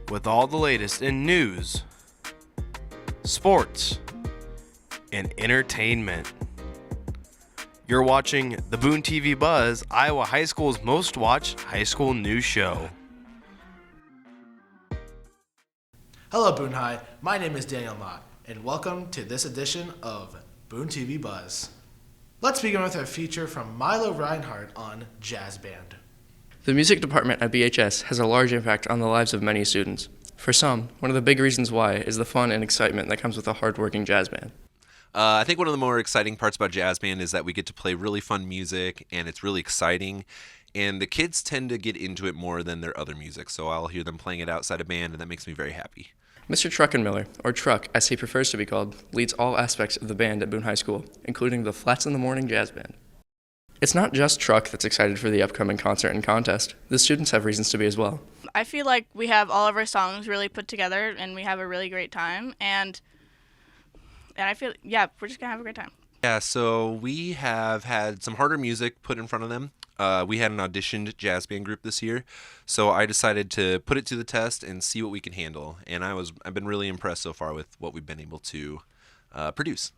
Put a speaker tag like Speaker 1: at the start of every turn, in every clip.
Speaker 1: with all the latest in news, sports, and entertainment. You're watching the BooneTV Buzz, Iowa High School's most watched high school news show.
Speaker 2: Hello, Boone High. My name is Daniel Mott, and welcome to this edition of BooneTV Buzz. Let's begin with our feature from Milo Reinhardt on Jazz Band.
Speaker 3: The music department at BHS has a large impact on the lives of many students. For some, one of the big reasons why is the fun and excitement that comes with a hardworking jazz band.
Speaker 4: I think one of the more exciting parts about jazz band is that we get to play really fun music, and it's really exciting. And the kids tend to get into it more than their other music, so I'll hear them playing it outside of band, and that makes me very happy.
Speaker 3: Mr. Truckenmiller, or Truck as he prefers to be called, leads all aspects of the band at Boone High School, including the Flats in the Morning Jazz Band. It's not just Truck that's excited for the upcoming concert and contest. The students have reasons to be as well.
Speaker 5: I feel like we have all of our songs really put together, and we have a really great time, and I feel, we're just going to have a great time.
Speaker 4: Yeah, so we have had some harder music put in front of them. We had an auditioned jazz band group this year, so I decided to put it to the test and see what we can handle. And I've been really impressed so far with what we've been able to produce.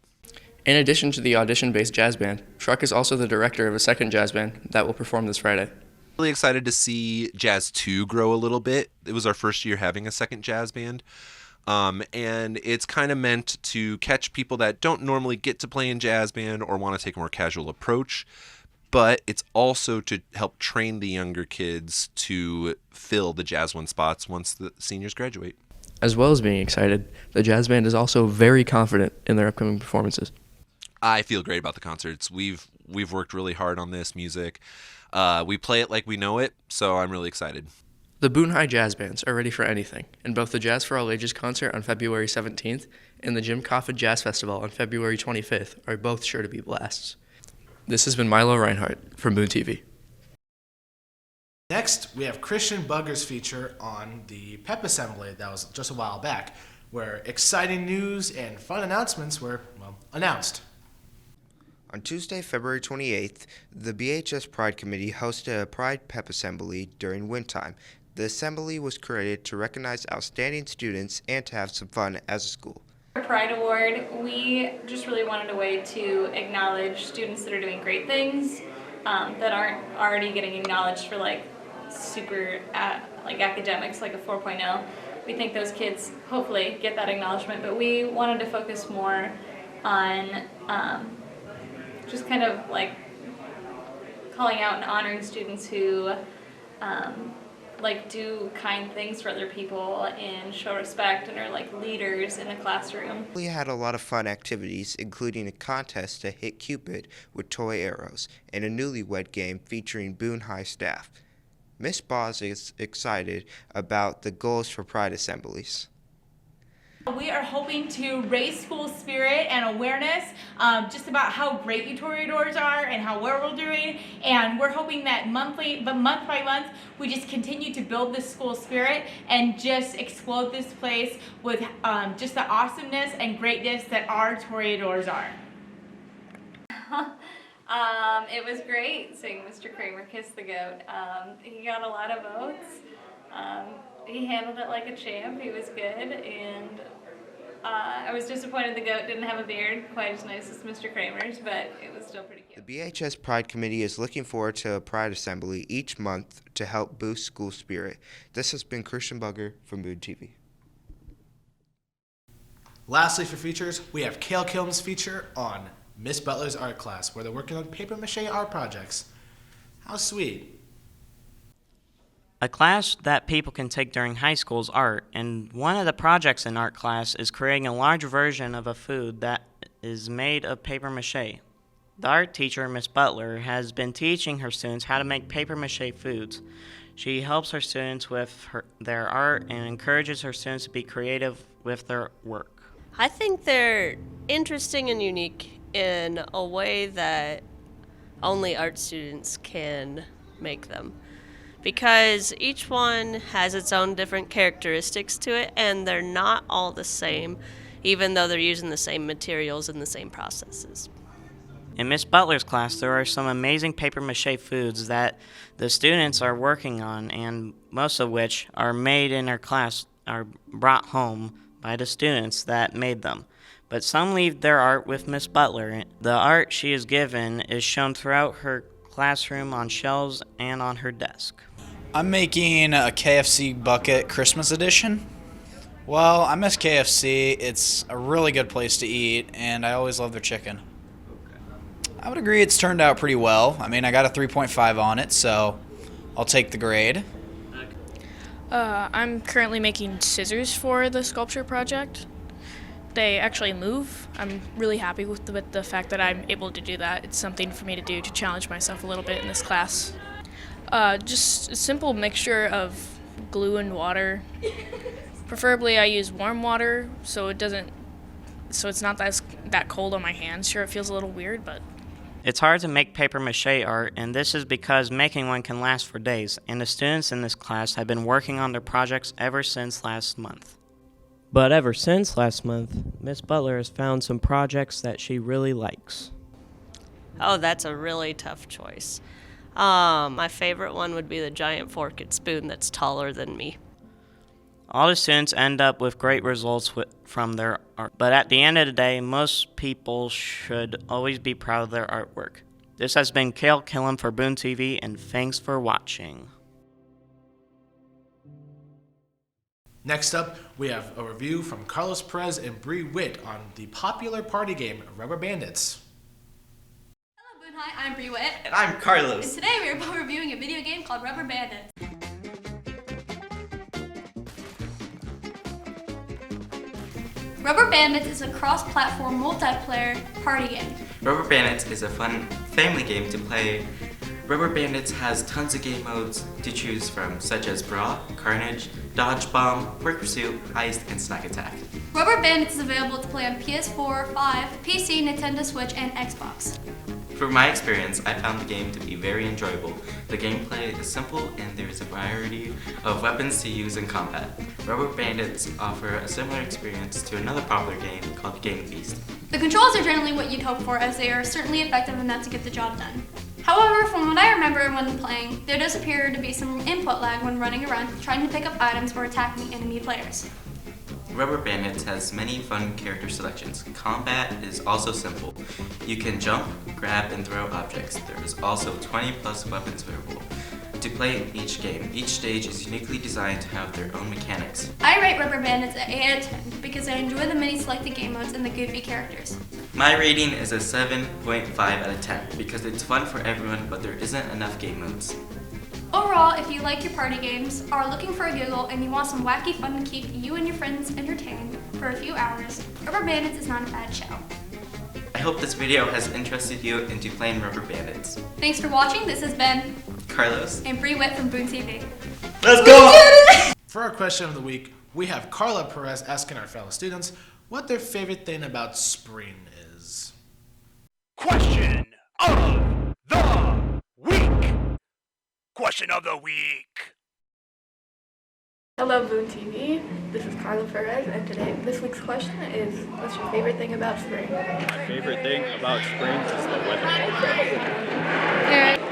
Speaker 3: In addition to the audition-based jazz band, Truck is also the director of a second jazz band that will perform this Friday.
Speaker 4: Really excited to see Jazz 2 grow a little bit. It was our first year having a second jazz band. And it's kind of meant to catch people that don't normally get to play in jazz band or want to take a more casual approach. But it's also to help train the younger kids to fill the Jazz 1 spots once the seniors graduate.
Speaker 3: As well as being excited, the jazz band is also very confident in their upcoming performances.
Speaker 4: I feel great about the concerts. We've worked really hard on this music. We play it like we know it, so I'm really excited.
Speaker 3: The Boone High Jazz Bands are ready for anything, and both the Jazz for All Ages concert on February 17th and the Jim Coffin Jazz Festival on February 25th are both sure to be blasts. This has been Milo Reinhardt from BooneTV.
Speaker 2: Next, we have Christian Bugger's feature on the PEP Assembly that was just a while back, where exciting news and fun announcements were, announced.
Speaker 6: On Tuesday, February 28th, the BHS Pride Committee hosted a Pride PEP Assembly during wintertime. The assembly was created to recognize outstanding students and to have some fun as a school.
Speaker 7: Our Pride Award, we just really wanted a way to acknowledge students that are doing great things that aren't already getting acknowledged for super academics, like a 4.0. We think those kids hopefully get that acknowledgement, but we wanted to focus more on just kind of calling out and honoring students who do kind things for other people and show respect and are leaders in the classroom.
Speaker 6: We had a lot of fun activities, including a contest to hit Cupid with toy arrows and a newlywed game featuring Boone High staff. Miss Boz is excited about the goals for Pride assemblies.
Speaker 8: We are hoping to raise school spirit and awareness just about how great you Toreadors are and how well we're doing, and we're hoping that month by month we just continue to build this school spirit and just explode this place with just the awesomeness and greatness that our Toreadors are.
Speaker 7: It was great seeing Mr. Kramer kiss the goat. He got a lot of votes. He handled it like a champ. He was good, and I was disappointed the goat didn't have a beard quite as nice as Mr. Kramer's, but it was still pretty cute.
Speaker 6: The BHS Pride Committee is looking forward to a Pride Assembly each month to help boost school spirit. This has been Christian Bugger from BooneTV.
Speaker 2: Lastly, for features, we have Kale Kilm's feature on Miss Butler's art class, where they're working on paper mache art projects. How sweet.
Speaker 9: A class that people can take during high school's art, and one of the projects in art class is creating a large version of a food that is made of paper mache. The art teacher, Miss Butler, has been teaching her students how to make paper mache foods. She helps her students with their art and encourages her students to be creative with their work.
Speaker 10: I think they're interesting and unique in a way that only art students can make them, because each one has its own different characteristics to it, and they're not all the same, even though they're using the same materials and the same processes.
Speaker 9: In Miss Butler's class, there are some amazing paper mache foods that the students are working on, and most of which are made in her class are brought home by the students that made them. But some leave their art with Miss Butler. The art she is given is shown throughout her classroom on shelves and on her desk.
Speaker 11: I'm making a KFC bucket Christmas edition. Well, I miss KFC. It's a really good place to eat, and I always love their chicken. I would agree it's turned out pretty well. I mean, I got a 3.5 on it, so I'll take the grade.
Speaker 12: I'm currently making scissors for the sculpture project. They actually move. I'm really happy with the fact that I'm able to do that. It's something for me to do to challenge myself a little bit in this class. Just a simple mixture of glue and water. Preferably I use warm water so it's not that cold on my hands. Sure, it feels a little weird, but
Speaker 9: It's hard to make paper mache art, and this is because making one can last for days, and the students in this class have been working on their projects ever since last month.
Speaker 13: But ever since last month, Miss Butler has found some projects that she really likes.
Speaker 10: Oh, that's a really tough choice. My favorite one would be the giant fork and spoon that's taller than me.
Speaker 9: All the students end up with great results from their art, but at the end of the day, most people should always be proud of their artwork. This has been Kale Killam for BooneTV, and thanks for watching.
Speaker 2: Next up, we have a review from Carlos Perez and Bree Witt on the popular party game Rubber Bandits.
Speaker 14: Hello, Boone High. I'm Bree Witt.
Speaker 15: And I'm Carlos.
Speaker 14: And today we are both reviewing a video game called Rubber Bandits. Rubber Bandits is a cross-platform multiplayer party game.
Speaker 15: Rubber Bandits is a fun family game to play. Rubber Bandits has tons of game modes to choose from, such as Brawl, Carnage, Dodge Bomb, Quick Pursuit, Heist, and Snack Attack.
Speaker 14: Rubber Bandits is available to play on PS4, 5, PC, Nintendo Switch, and Xbox.
Speaker 15: From my experience, I found the game to be very enjoyable. The gameplay is simple and there is a variety of weapons to use in combat. Rubber Bandits offer a similar experience to another popular game called Game Feast.
Speaker 14: The controls are generally what you'd hope for, as they are certainly effective enough to get the job done. However, from what I remember when playing, there does appear to be some input lag when running around trying to pick up items or attacking enemy players.
Speaker 15: Rubber Bandits has many fun character selections. Combat is also simple. You can jump, grab, and throw objects. There is also 20 plus weapons available to play in each game. Each stage is uniquely designed to have their own mechanics.
Speaker 14: I rate Rubber Bandits at 8 out of 10 because I enjoy the many selected game modes and the goofy characters.
Speaker 15: My rating is a 7.5 out of 10 because it's fun for everyone, but there isn't enough game modes.
Speaker 14: Overall, if you like your party games, are looking for a giggle, and you want some wacky fun to keep you and your friends entertained for a few hours, Rubber Bandits is not a bad show.
Speaker 15: I hope this video has interested you into playing Rubber Bandits.
Speaker 14: Thanks for watching. This has been
Speaker 15: Carlos
Speaker 14: and Bree Witt from BooneTV.
Speaker 15: Let's go!
Speaker 2: For our question of the week, we have Carla Perez asking our fellow students what their favorite thing about spring is.
Speaker 16: Question of the week. Question of the week.
Speaker 17: Hello, BooneTV. This is Carla Perez, and this week's question is, what's your favorite thing about spring?
Speaker 18: My favorite thing about spring is the weather.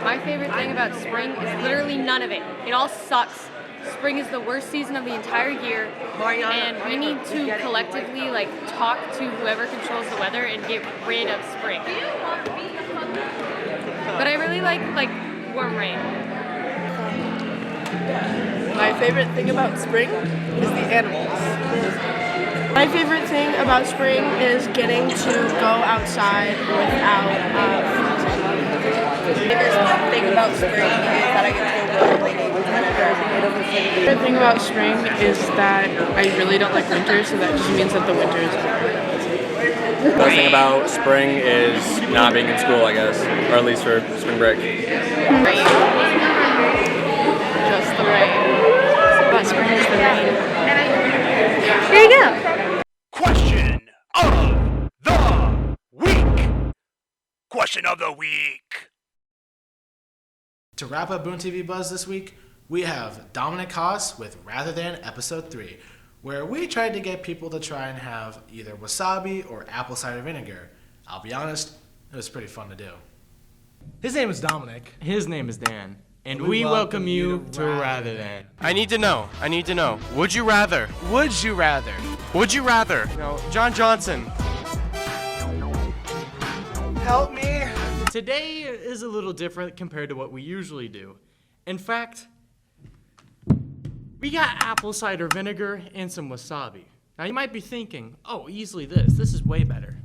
Speaker 19: My favorite thing about spring is literally none of it. It all sucks. Spring is the worst season of the entire year, and we need to collectively talk to whoever controls the weather and get rid of spring. But I really like warm rain.
Speaker 17: My favorite thing about spring is the animals. My favorite thing about spring is getting to go outside without freezing. My favorite thing about spring is that I get to go rollerblading whenever. My favorite thing about spring is that I really don't like winter, so that just means that the winter is over.
Speaker 18: The best thing about spring is not being in school, I guess, or at least for spring break.
Speaker 17: Rain. Just the rain. But spring is the rain.
Speaker 19: Here you go.
Speaker 16: Question of the week. Question of the week.
Speaker 2: To wrap up BooneTV Buzz this week, we have Dominic Haas with Rather Than Episode 3, where we tried to get people to try and have either wasabi or apple cider vinegar. I'll be honest, it was pretty fun to do. His name is Dominic.
Speaker 20: His name is Dan. And we welcome you to Rather Than.
Speaker 1: I need to know. Would you rather?
Speaker 2: Would you rather?
Speaker 1: Would you rather? No, John Johnson.
Speaker 2: Help me.
Speaker 20: Today is a little different compared to what we usually do. In fact, we got apple cider vinegar and some wasabi. Now you might be thinking, oh, easily this. This is way better.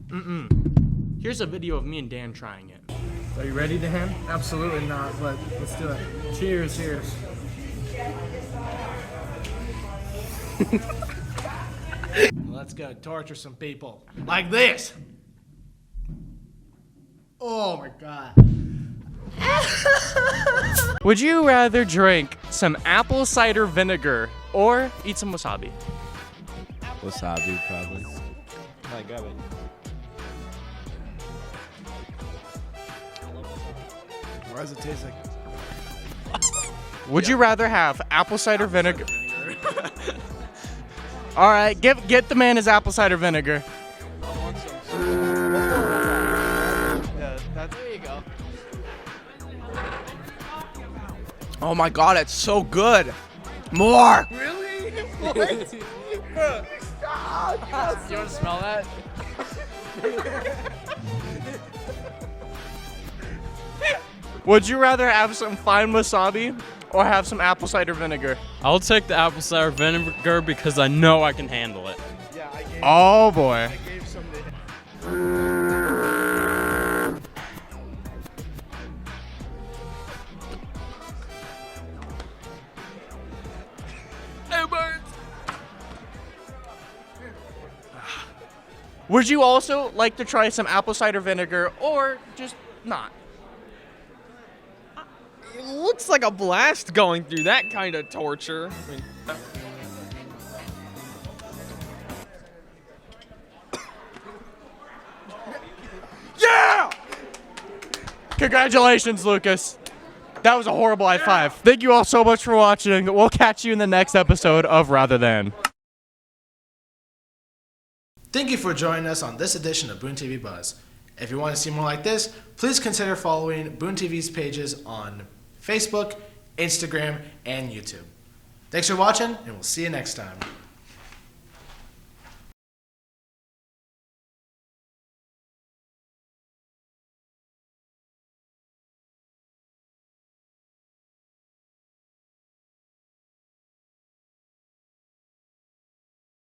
Speaker 20: Here's a video of me and Dan trying it.
Speaker 2: Are you ready, Dan?
Speaker 21: Absolutely not, but let's do it. Cheers.
Speaker 2: Let's go torture some people. Like this. Oh my god.
Speaker 20: Would you rather drink some apple cider vinegar or eat some wasabi?
Speaker 22: Wasabi, probably. I got it.
Speaker 2: Why does it taste like?
Speaker 20: Would you rather have apple cider vinegar? All right, get the man his apple cider vinegar.
Speaker 2: There you go.
Speaker 20: Oh my god, it's so good. More.
Speaker 2: Really?
Speaker 20: Stop. You want to smell that? Would you rather have some fine wasabi or have some apple cider vinegar?
Speaker 18: I'll take the apple cider vinegar because I know I can handle it.
Speaker 2: Yeah, I gave.
Speaker 20: Oh boy.
Speaker 2: I gave some to him.
Speaker 20: Would you also like to try some apple cider vinegar or just not?
Speaker 18: It looks like a blast going through that kind of torture.
Speaker 20: Yeah! Congratulations, Lucas. That was a horrible high five. Thank you all so much for watching. We'll catch you in the next episode of Rather Than.
Speaker 2: Thank you for joining us on this edition of Boone TV Buzz. If you want to see more like this, please consider following Boone TV's pages on Facebook, Instagram, and YouTube. Thanks for watching, and we'll see you next time.